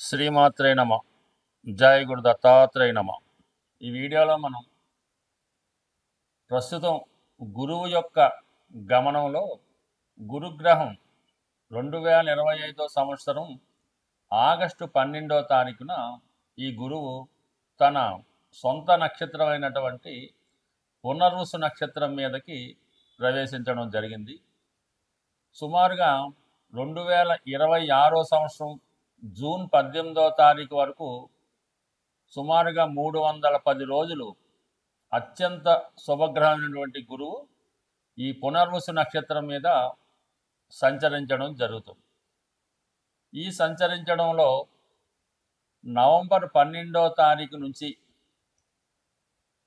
శ్రీమాత్రే నమ. జై గురు దత్తాత్రేయ నమ. ఈ వీడియోలో మనం ప్రస్తుతం గురువు యొక్క గమనంలో గురుగ్రహం 2025 సంవత్సరం ఆగస్టు 12వ తారీఖున ఈ గురువు తన సొంత నక్షత్రమైనటువంటి పునర్వసు నక్షత్రం మీదకి ప్రవేశించడం జరిగింది. సుమారుగా 2026 సంవత్సరం జూన్ 18వ తారీఖు వరకు సుమారుగా 310 రోజులు అత్యంత శుభగ్రహమైనటువంటి గురువు ఈ పునర్వసు నక్షత్రం మీద సంచరించడం జరుగుతుంది. ఈ సంచరించడంలో నవంబర్ 12వ తారీఖు నుంచి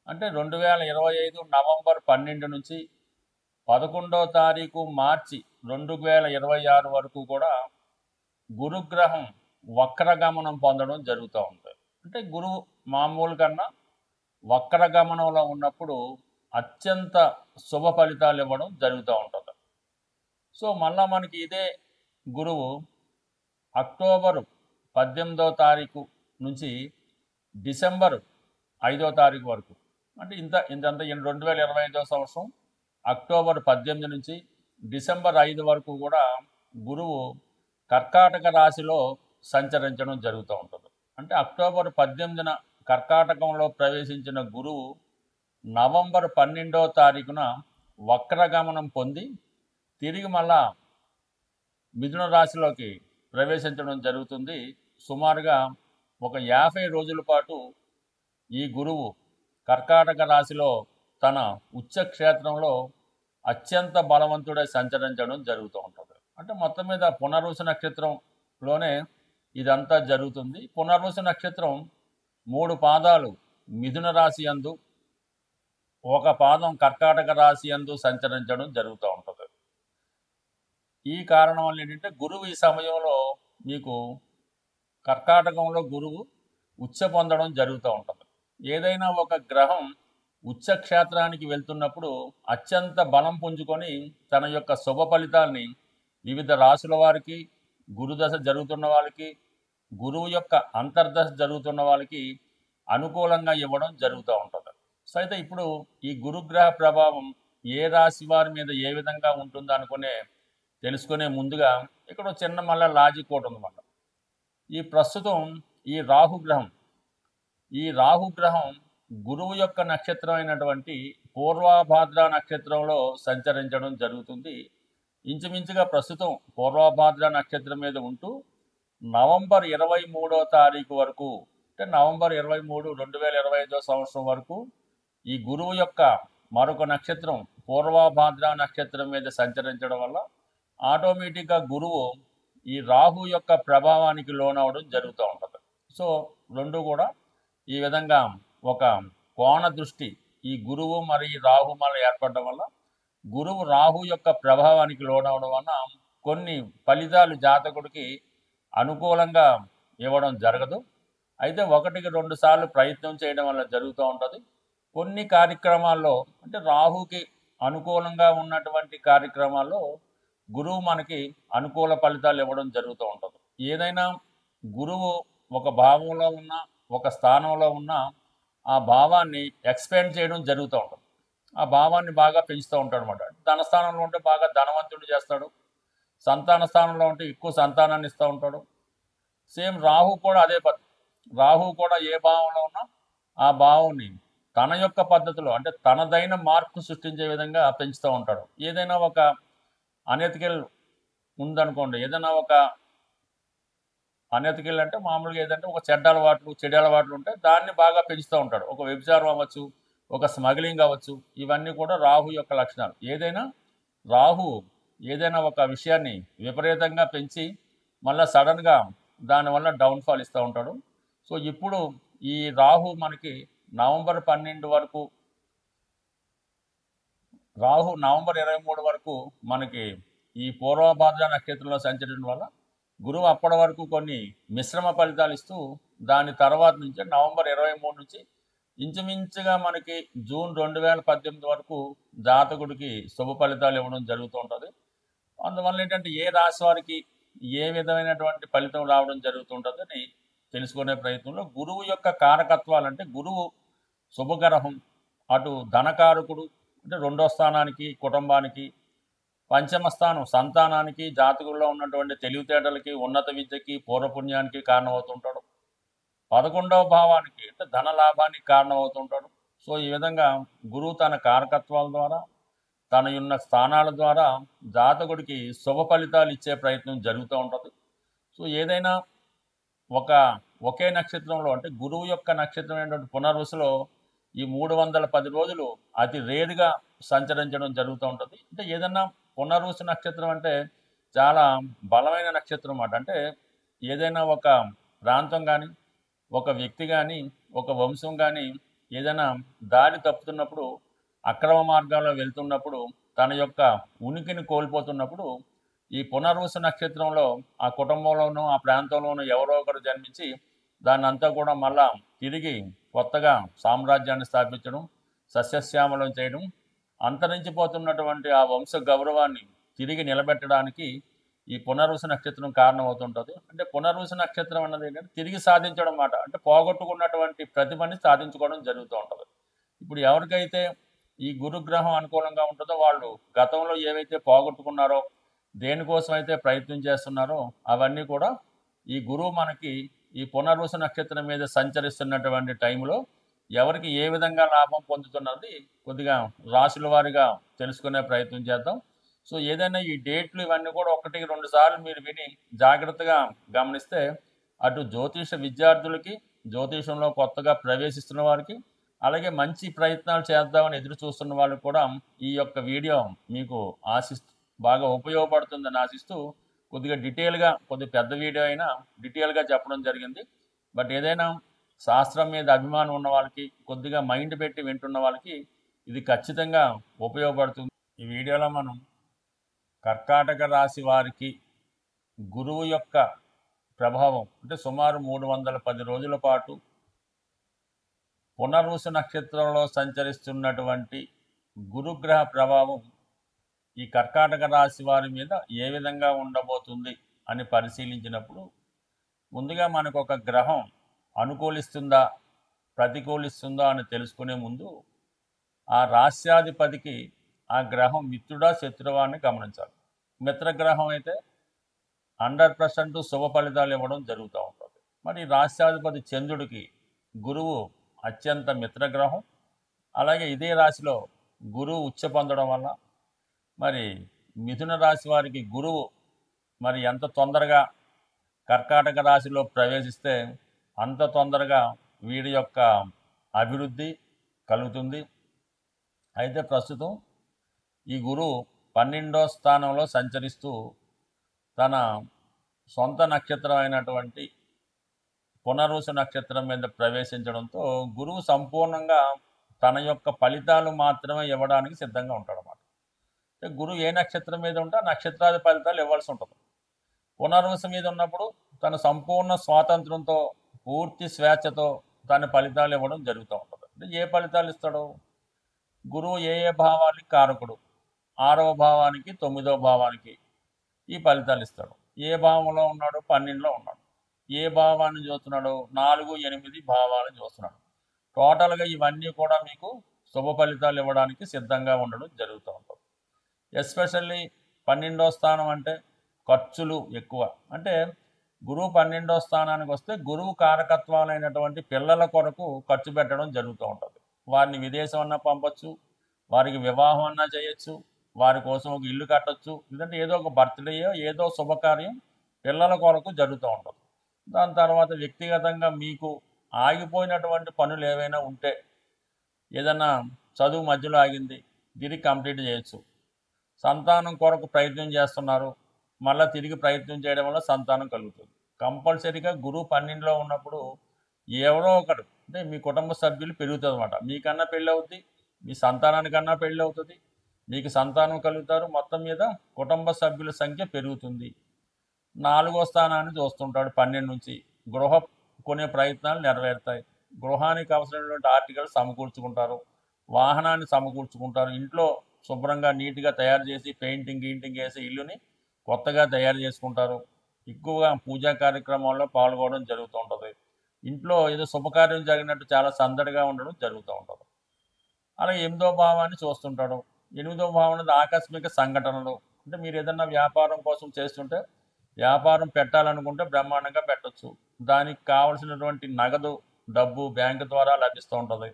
అంటే 2025 నవంబర్ 12 నుంచి 11వ తారీఖు మార్చి 2026 వరకు కూడా గురుగ్రహం వక్రగమనం పొందడం జరుగుతూ ఉంటుంది. అంటే గురువు మామూలు కన్నా వక్రగమనంలో ఉన్నప్పుడు అత్యంత శుభ ఫలితాలు ఇవ్వడం జరుగుతూ ఉంటుంది. సో మళ్ళా మనకి ఇదే గురువు అక్టోబరు 18వ తారీఖు నుంచి డిసెంబర్ 5వ తారీఖు వరకు అంటే ఇంతంతా 2025 సంవత్సరం అక్టోబర్ 18 నుంచి డిసెంబర్ 5 వరకు కూడా గురువు కర్కాటక రాశిలో సంచరించడం జరుగుతూ ఉంటుంది. అంటే అక్టోబర్ 18న కర్కాటకంలో ప్రవేశించిన గురువు నవంబర్ 12వ తారీఖున వక్రగమనం పొంది తిరిగి మళ్ళా మిథున రాశిలోకి ప్రవేశించడం జరుగుతుంది. సుమారుగా ఒక 50 రోజుల పాటు ఈ గురువు కర్కాటక రాశిలో తన ఉచ్చక్షేత్రంలో అత్యంత బలవంతుడై సంచరించడం జరుగుతూ ఉంటుంది. అంటే మొత్తం మీద పునర్వసు నక్షత్రంలోనే ఇదంతా జరుగుతుంది. పునర్వసు నక్షత్రం 3 పాదాలు మిథున రాశి యందు, ఒక పాదం కర్కాటక రాశి యందు సంచరించడం జరుగుతూ ఉంటుంది. ఈ కారణం వల్ల ఏంటంటే గురువు ఈ సమయంలో మీకు కర్కాటకంలో గురువు ఉచ్చ పొందడం జరుగుతూ ఉంటుంది. ఏదైనా ఒక గ్రహం ఉచ్చక్షేత్రానికి వెళ్తున్నప్పుడు అత్యంత బలం పుంజుకొని తన యొక్క శుభ ఫలితాల్ని వివిధ రాశుల వారికి, గురుదశ జరుగుతున్న వాళ్ళకి, గురువు యొక్క అంతర్దశ జరుగుతున్న వాళ్ళకి అనుకూలంగా ఇవ్వడం జరుగుతూ ఉంటుంది. సో అయితే ఇప్పుడు ఈ గురుగ్రహ ప్రభావం ఏ రాశి వారి మీద ఏ విధంగా ఉంటుందో తెలుసుకునే ముందుగా ఇక్కడ చిన్న మళ్ళీ లాజిక్ ఒకటి ఉందన్నమాట. ఈ ప్రస్తుతం ఈ రాహుగ్రహం గురువు యొక్క నక్షత్రం అయినటువంటి పూర్వభాద్ర నక్షత్రంలో సంచరించడం జరుగుతుంది. ఇంచుమించుగా ప్రస్తుతం పూర్వభాద్ర నక్షత్రం మీద ఉంటూ నవంబర్ 23వ తారీఖు వరకు అంటే నవంబర్ 23, 2025 సంవత్సరం వరకు ఈ గురువు యొక్క మరొక నక్షత్రం పూర్వభాద్ర నక్షత్రం మీద సంచరించడం వల్ల ఆటోమేటిక్గా గురువు ఈ రాహు యొక్క ప్రభావానికి లోనవడం జరుగుతూ ఉంటుంది. సో రెండు కూడా ఈ విధంగా ఒక కోణ దృష్టి ఈ గురువు మరి రాహు మళ్ళీ ఏర్పడడం వల్ల గురువు రాహు యొక్క ప్రభావానికి లోనవడం వల్ల కొన్ని ఫలితాలు జాతకుడికి అనుకూలంగా ఇవ్వడం జరగదు. అయితే 1-2 సార్లు ప్రయత్నం చేయడం వల్ల జరుగుతూ ఉంటుంది. కొన్ని కార్యక్రమాల్లో అంటే రాహుకి అనుకూలంగా ఉన్నటువంటి కార్యక్రమాల్లో గురువు మనకి అనుకూల ఫలితాలు ఇవ్వడం జరుగుతూ ఉంటుంది. ఏదైనా గురువు ఒక భావంలో ఉన్న ఒక స్థానంలో ఉన్న ఆ భావాన్ని ఎక్స్పాండ్ చేయడం జరుగుతూ ఉంటుంది. ఆ భావాన్ని బాగా పెంచుతూ ఉంటాడు అనమాట. ధనస్థానంలో ఉంటే బాగా ధనవంతుడు చేస్తాడు, సంతాన స్థానంలో ఉంటే ఎక్కువ సంతానాన్ని ఇస్తూ ఉంటాడు. సేమ్ రాహు కూడా అదే పద్ధతి. రాహు కూడా ఏ భావంలో ఉన్నా ఆ భావాన్ని తన యొక్క పద్ధతిలో అంటే తనదైన మార్పు సృష్టించే విధంగా పెంచుతూ ఉంటాడు. ఏదైనా ఒక అనెతికల్ ఉందనుకోండి, ఏదైనా ఒక అనెతికల్ అంటే మామూలుగా ఏదంటే ఒక చెడ్డ అలవాట్లు ఉంటే దాన్ని బాగా పెంచుతూ ఉంటాడు. ఒక వ్యభిచారం అవ్వచ్చు, ఒక స్మగ్లింగ్ అవ్వచ్చు, ఇవన్నీ కూడా రాహు యొక్క లక్షణాలు. రాహు ఏదైనా ఒక విషయాన్ని విపరీతంగా పెంచి మళ్ళీ సడన్గా దానివల్ల డౌన్ఫాల్ ఇస్తూ ఉంటాడు. సో ఇప్పుడు ఈ రాహు మనకి నవంబర్ 12 వరకు, రాహు నవంబర్ 23 వరకు మనకి ఈ పూర్వభాద్ర నక్షత్రంలో సంచరించడం వల్ల గురువు అప్పటి వరకు కొన్ని మిశ్రమ ఫలితాలు ఇస్తూ దాని తర్వాత నుంచి నవంబర్ 23 నుంచి ఇంచుమించుగా మనకి జూన్ 2018 వరకు జాతకుడికి శుభ ఫలితాలు ఇవ్వడం జరుగుతూ ఉంటుంది. అందువల్ల ఏంటంటే ఏ రాశి వారికి ఏ విధమైనటువంటి ఫలితం రావడం జరుగుతుంటుందని తెలుసుకునే ప్రయత్నంలో గురువు యొక్క కారకత్వాలు అంటే గురువు శుభగ్రహం, అటు ధనకారకుడు అంటే రెండో స్థానానికి కుటుంబానికి, పంచమ స్థానం సంతానానికి, జాతకుల్లో ఉన్నటువంటి తెలివితేటలకి, ఉన్నత విద్యకి, పూర్వపుణ్యానికి కారణమవుతుంటాడు. 11వ భావానికి అంటే ధన లాభానికి కారణమవుతుంటాడు. సో ఈ విధంగా గురువు తన కారకత్వాల ద్వారా, తన ఉన్న స్థానాల ద్వారా జాతకుడికి శుభ ఫలితాలు ఇచ్చే ప్రయత్నం జరుగుతూ ఉంటుంది. సో ఏదైనా ఒకే నక్షత్రంలో అంటే గురువు యొక్క నక్షత్రం ఏంటంటే పునర్వసులో ఈ 310 రోజులు అతి రేరుగా సంచరించడం జరుగుతూ ఉంటుంది. అంటే ఏదన్నా పునర్వసు నక్షత్రం అంటే చాలా బలమైన నక్షత్రం అన్నమాట. అంటే ఏదైనా ఒక ప్రాంతం కానీ, ఒక వ్యక్తి కానీ, ఒక వంశం కానీ ఏదైనా దారి తప్పుతున్నప్పుడు, అక్రమ మార్గాల్లో వెళ్తున్నప్పుడు, తన యొక్క ఉనికిని కోల్పోతున్నప్పుడు ఈ పునర్వసు నక్షత్రంలో ఆ కుటుంబంలోనూ ఆ ప్రాంతంలోనూ ఎవరో ఒకరు జన్మించి దాన్ని అంతా కూడా మళ్ళా తిరిగి కొత్తగా సామ్రాజ్యాన్ని స్థాపించడం, సస్యశ్యామలం చేయడం, అంతరించిపోతున్నటువంటి ఆ వంశ గౌరవాన్ని తిరిగి నిలబెట్టడానికి ఈ పునర్వసు నక్షత్రం కారణమవుతుంటుంది. అంటే పునర్వసు నక్షత్రం అన్నది ఏంటంటే తిరిగి సాధించడం అన్నమాట. అంటే పోగొట్టుకున్నటువంటి ప్రతిభని సాధించుకోవడం జరుగుతూ ఉంటుంది. ఇప్పుడు ఎవరికైతే ఈ గురుగ్రహం అనుకూలంగా ఉంటుందో వాళ్ళు గతంలో ఏవైతే పోగొట్టుకున్నారో, దేనికోసం అయితే ప్రయత్నం చేస్తున్నారో అవన్నీ కూడా ఈ గురువు మనకి ఈ పునర్వసు నక్షత్రం మీద సంచరిస్తున్నటువంటి టైంలో ఎవరికి ఏ విధంగా లాభం పొందుతున్నది కొద్దిగా రాశుల వారిగా తెలుసుకునే ప్రయత్నం చేద్దాం. సో ఏదైనా ఈ డేట్లు ఇవన్నీ కూడా 1-2 సార్లు మీరు విని జాగ్రత్తగా గమనిస్తే అటు జ్యోతిష విద్యార్థులకి, జ్యోతిషంలో కొత్తగా ప్రవేశిస్తున్న వారికి, అలాగే మంచి ప్రయత్నాలు చేద్దామని ఎదురు చూస్తున్న వాళ్ళకి కూడా ఈ యొక్క వీడియో మీకు బాగా ఉపయోగపడుతుందని ఆశిస్తూ కొద్దిగా డీటెయిల్గా, కొద్దిగా పెద్ద వీడియో అయినా డీటెయిల్గా చెప్పడం జరిగింది. బట్ ఏదైనా శాస్త్రం మీద అభిమానం ఉన్న వాళ్ళకి, కొద్దిగా మైండ్ పెట్టి వింటున్న వాళ్ళకి ఇది ఖచ్చితంగా ఉపయోగపడుతుంది. ఈ వీడియోలో మనం కర్కాటక రాశి వారికి గురువు యొక్క ప్రభావం అంటే సుమారు 310 రోజుల పాటు పునర్వసు నక్షత్రంలో సంచరిస్తున్నటువంటి గురుగ్రహ ప్రభావం ఈ కర్కాటక రాశి వారి మీద ఏ విధంగా ఉండబోతుంది అని పరిశీలించినప్పుడు ముందుగా మనకు ఒక గ్రహం అనుకూలిస్తుందా, ప్రతికూలిస్తుందా అని తెలుసుకునే ముందు ఆ రాశ్యాధిపతికి ఆ గ్రహం మిత్రుడా శత్రువా అని గమనించాలి. మిత్రగ్రహం అయితే 100% శుభ ఫలితాలు ఇవ్వడం జరుగుతూ ఉంటుంది. మరి రాశ్యాధిపతి చంద్రుడికి గురువు అత్యంత మిత్రగ్రహం. అలాగే ఇదే రాశిలో గురువు ఉచ్చ పొందడం వల్ల మరి మిథున రాశి వారికి గురువు మరి ఎంత తొందరగా కర్కాటక రాశిలో ప్రవేశిస్తే అంత తొందరగా వీడి యొక్క అభివృద్ధి కలుగుతుంది. అయితే ప్రస్తుతం ఈ గురువు 12వ స్థానంలో సంచరిస్తూ తన సొంత నక్షత్రం అయినటువంటి పునర్వసు నక్షత్రం మీద ప్రవేశించడంతో గురువు సంపూర్ణంగా తన యొక్క ఫలితాలు మాత్రమే ఇవ్వడానికి సిద్ధంగా ఉంటాడన్నమాట. అంటే గురువు ఏ నక్షత్రం మీద ఉంటే ఆ నక్షత్రాది ఫలితాలు ఇవ్వాల్సి ఉంటుంది. పునర్వసు మీద ఉన్నప్పుడు తన సంపూర్ణ స్వాతంత్రంతో, పూర్తి స్వేచ్ఛతో తన ఫలితాలు ఇవ్వడం జరుగుతూ ఉంటుంది. అంటే ఏ ఫలితాలు ఇస్తాడు గురువు? ఏ భావానికి కారకుడు? 6వ భావానికి, 9వ భావానికి ఈ ఫలితాలు ఇస్తాడు. ఏ భావంలో ఉన్నాడు? 12లో ఉన్నాడు. ఏ భావాన్ని చూస్తున్నాడు? 4, 8 భావాలను చూస్తున్నాడు. టోటల్గా ఇవన్నీ కూడా మీకు శుభ ఫలితాలు ఇవ్వడానికి సిద్ధంగా ఉండడం జరుగుతూ ఉంటుంది. ఎస్పెషల్లీ 12వ స్థానం అంటే ఖర్చులు ఎక్కువ. అంటే గురువు 12వ స్థానానికి వస్తే గురువు కారకత్వాలైనటువంటి పిల్లల కొరకు ఖర్చు పెట్టడం జరుగుతూ ఉంటుంది. వారిని విదేశం అన్నా పంపచ్చు, వారికి వివాహం అన్నా చేయొచ్చు, వారి కోసం ఒక ఇల్లు కట్టచ్చు, ఎందుకంటే ఏదో ఒక బర్త్డేయో ఏదో శుభకార్యం పిల్లల కొరకు జరుగుతూ ఉంటుంది. దాని తర్వాత వ్యక్తిగతంగా మీకు ఆగిపోయినటువంటి పనులు ఏవైనా ఉంటే, ఏదైనా చదువు మధ్యలో ఆగింది, తిరిగి కంప్లీట్ చేయొచ్చు. సంతానం కొరకు ప్రయత్నం చేస్తున్నారు, మళ్ళీ తిరిగి ప్రయత్నం చేయడం వల్ల సంతానం కలుగుతుంది. కంపల్సరీగా గురువు 12లో ఉన్నప్పుడు ఎవరో ఒకరు అంటే మీ కుటుంబ సభ్యులు పెరుగుతుంది అన్నమాట. మీకన్నా పెళ్ళి అవుతుంది, మీ సంతానానికన్నా పెళ్ళి అవుతుంది, మీకు సంతానం కలుగుతారు. మొత్తం మీద కుటుంబ సభ్యుల సంఖ్య పెరుగుతుంది. 4వ స్థానాన్ని చూస్తుంటాడు 12 నుంచి. గృహ కొనే ప్రయత్నాలు నెరవేరుతాయి. గృహానికి అవసరమైనటువంటి ఆర్టికల్ సమకూర్చుకుంటారు, వాహనాన్ని సమకూర్చుకుంటారు, ఇంట్లో శుభ్రంగా నీట్గా తయారు చేసి పెయింటింగ్ వేసి ఇల్లుని కొత్తగా తయారు చేసుకుంటారు. ఎక్కువగా పూజా కార్యక్రమాల్లో పాల్గొనడం జరుగుతూ ఉంటుంది. ఇంట్లో ఏదో శుభకార్యం జరిగినట్టు చాలా సందడిగా ఉండడం జరుగుతూ ఉంటుంది. అలాగే 8వ భావాన్ని చూస్తుంటాడు. 8వ భావం అనేది ఆకస్మిక సంఘటనలు. అంటే మీరు ఏదన్నా వ్యాపారం కోసం చేస్తుంటే, వ్యాపారం పెట్టాలనుకుంటే బ్రహ్మాండంగా పెట్టొచ్చు. దానికి కావలసినటువంటి నగదు, డబ్బు బ్యాంకు ద్వారా లభిస్తూ ఉంటుంది.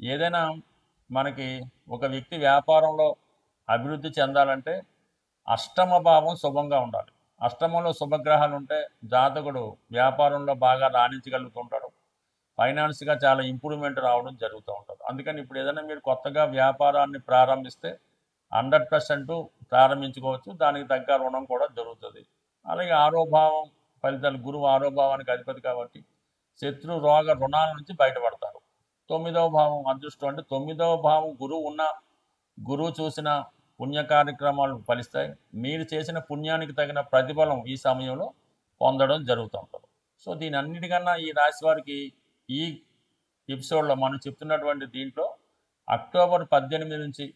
ఏదైనా మనకి ఒక వ్యక్తి వ్యాపారంలో అభివృద్ధి చెందాలంటే అష్టమ భావం శుభంగా ఉండాలి. అష్టమంలో శుభగ్రహాలు ఉంటే జాతకుడు వ్యాపారంలో బాగా రాణించగలుగుతుంటాడు. ఫైనాన్స్గా చాలా ఇంప్రూవ్మెంట్ రావడం జరుగుతూ ఉంటుంది. అందుకని ఇప్పుడు ఏదైనా మీరు కొత్తగా వ్యాపారాన్ని ప్రారంభిస్తే 100% ప్రారంభించుకోవచ్చు. దానికి తగ్గ రుణం కూడా దొరుకుతుంది. అలాగే 6వ భావం ఫలితాలు, గురువు 6వ భావానికి అధిపతి కాబట్టి శత్రు రోగ రుణాల నుంచి బయటపడతారు. 9వ భావం అదృష్టం. అంటే 9వ భావం గురువు చూసిన పుణ్య కార్యక్రమాలు ఫలిస్తాయి. మీరు చేసిన పుణ్యానికి తగిన ప్రతిఫలం ఈ సమయంలో పొందడం జరుగుతూ ఉంటుంది. సో దీని అన్నిటికన్నా ఈ రాశి వారికి ఈ ఎపిసోడ్లో మనం చెప్తున్నటువంటి దీంట్లో అక్టోబర్ 18 నుంచి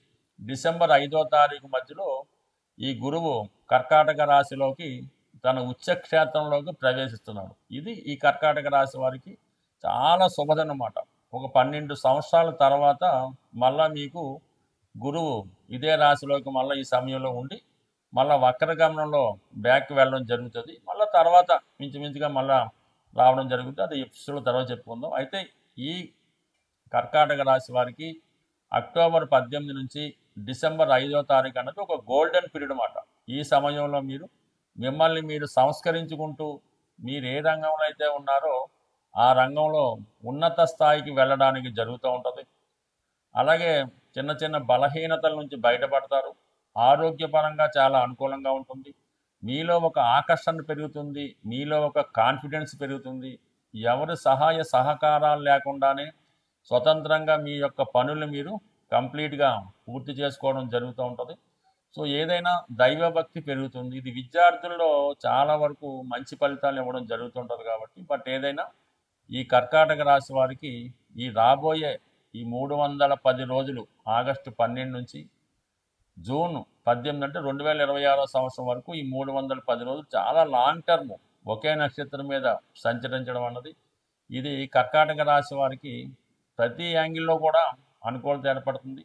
డిసెంబర్ 5వ తారీఖు మధ్యలో ఈ గురువు కర్కాటక రాశిలోకి తన ఉచ్చక్షేత్రంలోకి ప్రవేశిస్తున్నాడు. ఇది ఈ కర్కాటక రాశి వారికి చాలా శుభదన్నమాట. ఒక 12 సంవత్సరాల తర్వాత మళ్ళా మీకు గురువు ఇదే రాశిలోకి మళ్ళీ ఈ సమయంలో ఉండి మళ్ళీ వక్రగమనంలో బ్యాక్ వెళ్ళడం జరుగుతుంది. మళ్ళీ తర్వాత మించుమించుగా మళ్ళీ రావడం జరుగుతుంది. అది ఎపిసోడ్ తర్వాత చెప్పుకుందాం. అయితే ఈ కర్కాటక రాశి వారికి అక్టోబర్ 18 నుంచి డిసెంబర్ 5వ తారీఖు అన్నది ఒక గోల్డెన్ పీరియడ్ అన్నమాట. ఈ సమయంలో మిమ్మల్ని మీరు సంస్కరించుకుంటూ మీరు ఏ రంగంలో అయితే ఉన్నారో ఆ రంగంలో ఉన్నత స్థాయికి వెళ్ళడానికి జరుగుతూ ఉంటుంది. అలాగే చిన్న చిన్న బలహీనతల నుంచి బయటపడతారు. ఆరోగ్యపరంగా చాలా అనుకూలంగా ఉంటుంది. మీలో ఒక ఆకర్షణ పెరుగుతుంది. మీలో ఒక కాన్ఫిడెన్స్ పెరుగుతుంది. ఎవరి సహాయ సహకారాలు లేకుండానే స్వతంత్రంగా మీ యొక్క పనులు మీరు కంప్లీట్గా పూర్తి చేసుకోవడం జరుగుతూ ఉంటుంది. సో ఏదైనా దైవభక్తి పెరుగుతుంది. ఇది విద్యార్థుల్లో చాలా వరకు మంచి ఫలితాలు ఇవ్వడం జరుగుతుంటుంది కాబట్టి. బట్ ఏదైనా ఈ కర్కాటక రాశి వారికి ఈ రాబోయే ఈ 310 రోజులు ఆగస్టు 12 నుంచి జూన్ 18 అంటే 2026 సంవత్సరం వరకు ఈ 310 రోజులు చాలా లాంగ్ టర్మ్ ఒకే నక్షత్రం మీద సంచరించడం అన్నది ఇది కర్కాటక రాశి వారికి ప్రతి యాంగిల్లో కూడా అనుకూలత ఏర్పడుతుంది.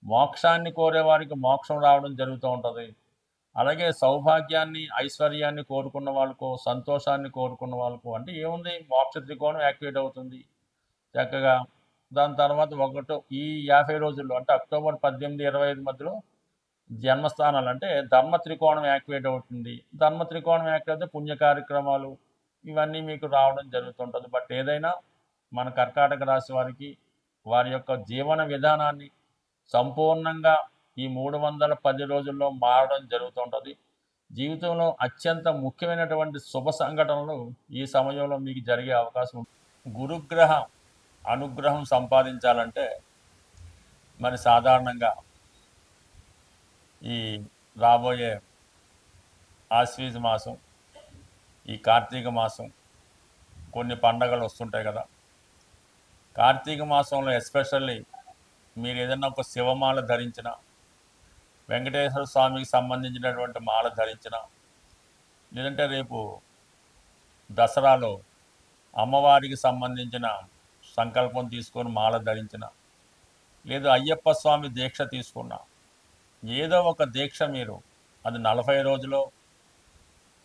మోక్షాన్ని కోరే వారికి మోక్షం రావడం జరుగుతూ ఉంటుంది. అలాగే సౌభాగ్యాన్ని ఐశ్వర్యాన్ని కోరుకున్న వాళ్ళకు, సంతోషాన్ని కోరుకున్న వాళ్ళకు అంటే ఏముంది, మోక్ష త్రికోణం యాక్టివేట్ అవుతుంది చక్కగా. దాని తర్వాత ఈ 50 రోజుల్లో అంటే అక్టోబర్ 18, 25 మధ్యలో జన్మస్థానాలు అంటే ధర్మ త్రికోణం యాక్టివేట్ అవుతుంది. ధర్మ త్రికోణం యాక్టివేట్ అయితే పుణ్య కార్యక్రమాలు ఇవన్నీ మీకు రావడం జరుగుతుంటుంది. బట్ ఏదైనా మన కర్కాటక రాశి వారికి వారి యొక్క జీవన విధానాన్ని సంపూర్ణంగా ఈ 310 రోజుల్లో మారడం జరుగుతుంటుంది. జీవితంలో అత్యంత ముఖ్యమైనటువంటి శుభ సంఘటనలు ఈ సమయంలో మీకు జరిగే అవకాశం ఉంది. గురుగ్రహ అనుగ్రహం సంపాదించాలంటే మరి సాధారణంగా ఈ రాబోయే ఆశ్వీజ మాసం, ఈ కార్తీక మాసం, కొన్ని పండగలు వస్తుంటాయి కదా. కార్తీక మాసంలో ఎస్పెషల్లీ మీరు ఏదైనా ఒక శివమాల ధరించిన, వెంకటేశ్వర స్వామికి సంబంధించినటువంటి మాల ధరించిన, లేదంటే రేపు దసరాలో అమ్మవారికి సంబంధించిన సంకల్పం తీసుకొని మాల ధరించిన, లేదు అయ్యప్ప స్వామి దీక్ష తీసుకున్న, ఏదో ఒక దీక్ష మీరు అది 40 రోజులు,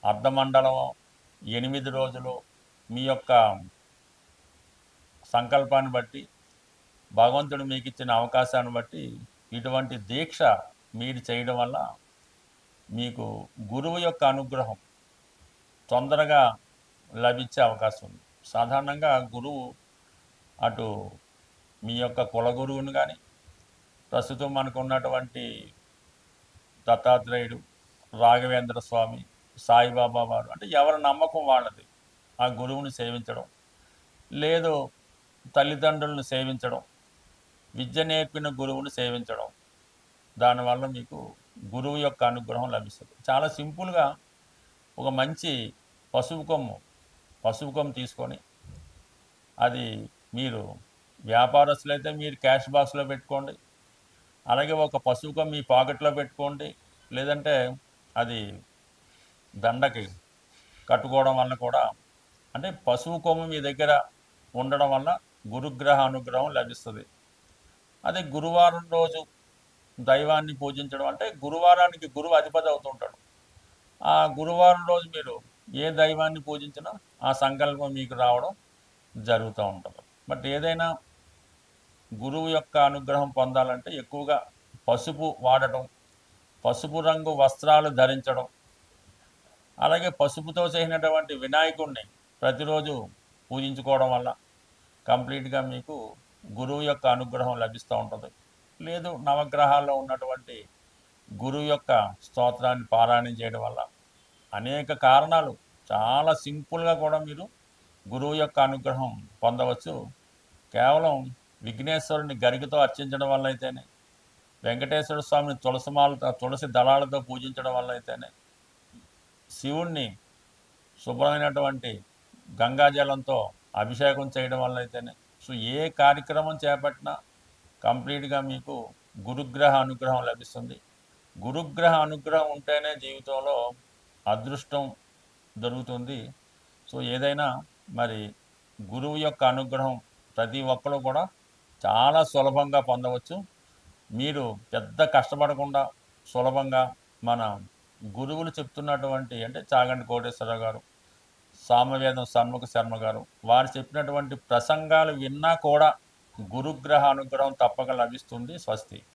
అర్ధమండలం, 8 రోజులు మీ యొక్క సంకల్పాన్ని బట్టి భగవంతుడు మీకు ఇచ్చిన అవకాశాన్ని బట్టి ఇటువంటి దీక్ష మీరు చేయడం వల్ల మీకు గురువు యొక్క అనుగ్రహం తొందరగా లభించే అవకాశం ఉంది. సాధారణంగా గురువు అటు మీ యొక్క కులగురువుని కానీ, ప్రస్తుతం మనకు ఉన్నటువంటి దత్తాత్రేయుడు, రాఘవేంద్ర స్వామి, సాయిబాబా వారు అంటే ఎవరి నమ్మకం వాళ్ళది ఆ గురువుని సేవించడం, లేదు తల్లిదండ్రులను సేవించడం, విద్య నేర్పిన గురువుని సేవించడం, దానివల్ల మీకు గురువు యొక్క అనుగ్రహం లభిస్తుంది. చాలా సింపుల్గా ఒక మంచి పసుపు కొమ్ము తీసుకొని అది మీరు వ్యాపారస్తులైతే మీరు క్యాష్ బాక్స్లో పెట్టుకోండి, అలాగే ఒక పసుపు కొమ్ము మీ పాకెట్లో పెట్టుకోండి, లేదంటే అది దండకి కట్టుకోవడం వల్ల కూడా అంటే పశువు కొమ్ము మీ దగ్గర ఉండడం వల్ల గురుగ్రహ అనుగ్రహం లభిస్తుంది. అదే గురువారం రోజు దైవాన్ని పూజించడం అంటే గురువారానికి గురువు అధిపతి అవుతుంటాడు. ఆ గురువారం రోజు మీరు ఏ దైవాన్ని పూజించినా ఆ సంకల్పం మీకు రావడం జరుగుతూ ఉంటుంది. బట్ ఏదైనా గురువు యొక్క అనుగ్రహం పొందాలంటే ఎక్కువగా పసుపు వాడటం, పసుపు రంగు వస్త్రాలు ధరించడం, అలాగే పసుపుతో చేసినటువంటి వినాయకుడిని ప్రతిరోజు పూజించుకోవడం వల్ల కంప్లీట్గా మీకు గురువు యొక్క అనుగ్రహం లభిస్తూ ఉంటుంది. లేదు నవగ్రహాల్లో ఉన్నటువంటి గురువు యొక్క స్తోత్రాన్ని పారాయణం చేయడం వల్ల అనేక కారణాలు చాలా సింపుల్గా కూడా మీరు గురువు యొక్క అనుగ్రహం పొందవచ్చు. కేవలం విఘ్నేశ్వరుని గరికతో అర్చించడం వల్ల అయితేనే, వెంకటేశ్వర స్వామిని తులసి దళాలతో పూజించడం వల్ల అయితేనే, శివుణ్ణి శుభ్రమైనటువంటి గంగాజలంతో అభిషేకం చేయడం వల్ల అయితేనే, సో ఏ కార్యక్రమం చేపట్టినా కంప్లీట్గా మీకు గురుగ్రహ అనుగ్రహం లభిస్తుంది. గురుగ్రహ అనుగ్రహం ఉంటేనే జీవితంలో అదృష్టం దొరుకుతుంది. సో ఏదైనా మరి గురువు యొక్క అనుగ్రహం ప్రతి ఒక్కరు కూడా చాలా సులభంగా పొందవచ్చు. మీరు పెద్ద కష్టపడకుండా సులభంగా మన గురువులు చెప్తున్నటువంటి అంటే చాగంటి కోటేశ్వరరావు గారు, సామవేదం షణ్ముఖ శర్మ గారు వారు చెప్పినటువంటి ప్రసంగాలు విన్నా కూడా గురుగ్రహ అనుగ్రహం తప్పక లభిస్తుంది. స్వస్తి.